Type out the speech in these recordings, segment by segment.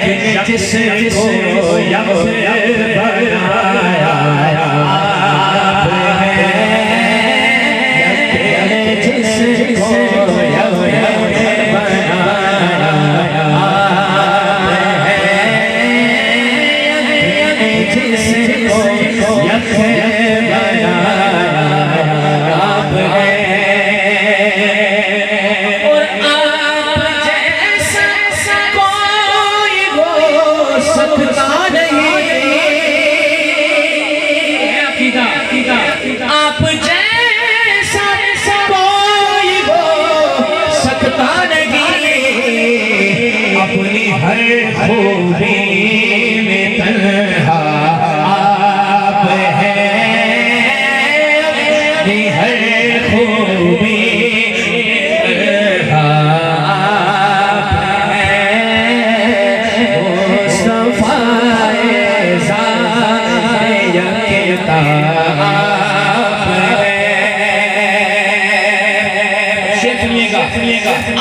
जिसको यक बनाया आप हैं, जिसको यक बनाया आप हैं, जिसको यक बनाया आप हैं। और आप जैसा कोई हो सकता नहीं, आप जैसा कोई हो सकता नहीं, अपनी हर खूबी में तन्हा आप हैं, अपनी हर खूबी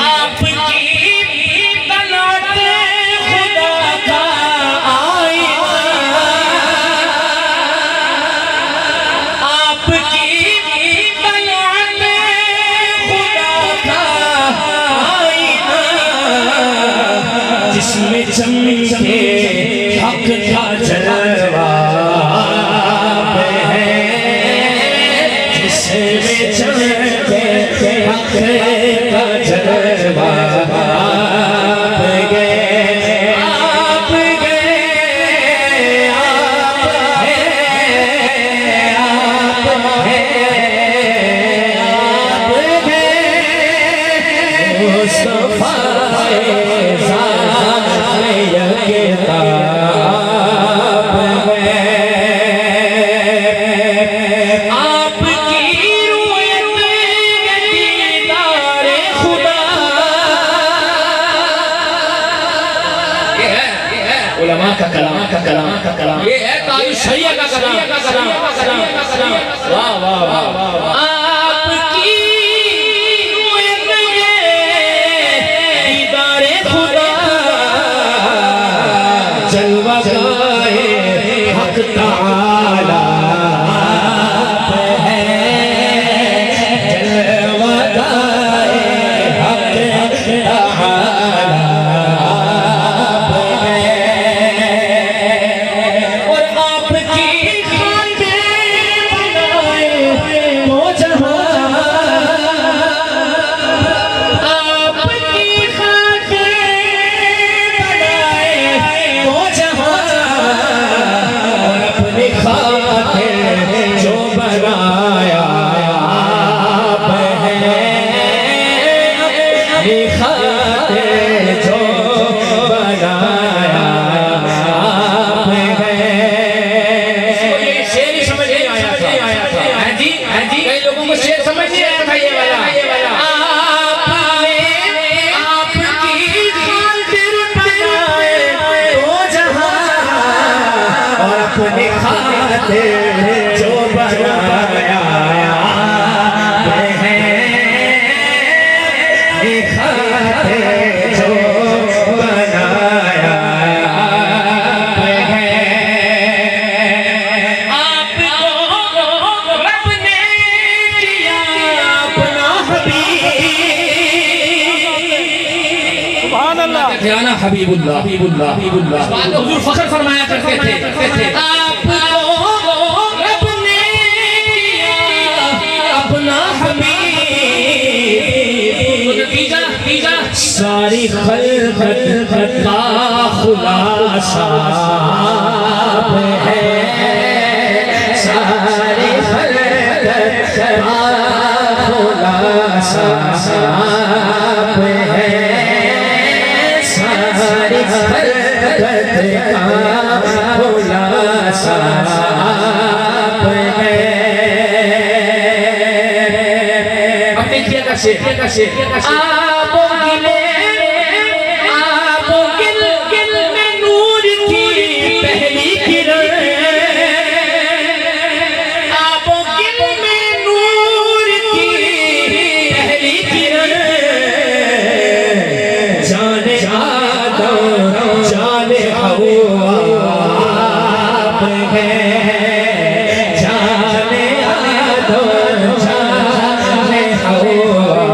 आपकी तलात खुदा का आईना, आपकी तलात खुदा का आईना, जिसमें चमके हक का जलवा आप हैं, जिसमें चमके हक का जलवा आप गए, आप गए, आप हैं, आप हैं, आप हैं, मुस्तफा का कलाम ये है तारीख शरिया का कलाम। वाह वाह वाह वाह, आपकी दीदारे खुदा जलवा गाए हक ताला आप हैं, जलवा गाए हक ताला अपने खातिर जो बनाया आप हैं, खातिर जो बनाया आप हैं, आपको रब ने किया अपना हबीब। सुभान अल्लाह, हबीबुल्लाह हबीबुल्लाह हबीबुल्लाह, हुजूर फख्र फरमाया करते थे। आपको रब ने किया अपना हबीब, नतीजा सारी खल्क़त का खुलासा आप हैं, सारी खल्क़त का खुलासा आप हैं, सारी खल्क़त का खुलासा आप हैं। अब देखिए कैसे आप गिल में नूर की पहली किरण, आप गिल में नूर की पहली किरण, जाने आप हैं, जाने आदो जाने हवा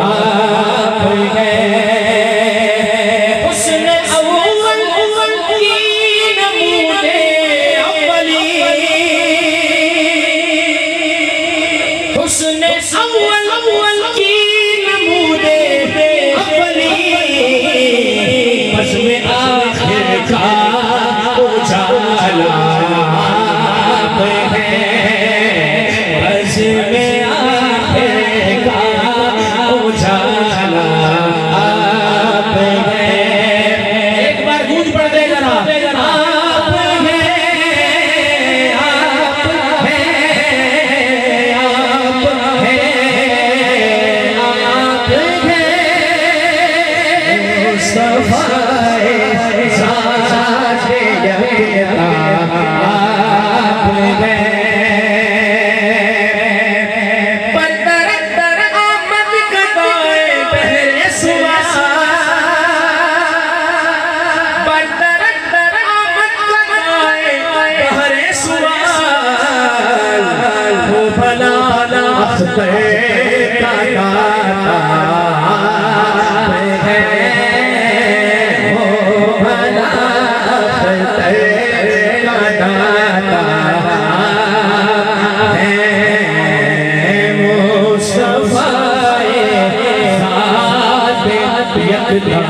आप हैं। हुस्न अव्वल की नमूने अव्वली, हुस्न अव्वल की नमूने अव्वली, बज़्म आखिर का उजाला आप हैं, बज़्म आखिर का उजाला आप हैं। एक बार गूंज पड़ दे जरा, आप हैं, आप हैं, आप हैं, मुस्तफ़ाए ज़ाते यकता आप हैं। बदर आमद कदाए पहले सुबह, बदर आमद कदाए पहले सुबह, वो भला अख्तर का दाता आप हैं, वो भला अख्तर का दाता आप हैं। मुस्तफ़ाए ज़ाते यकता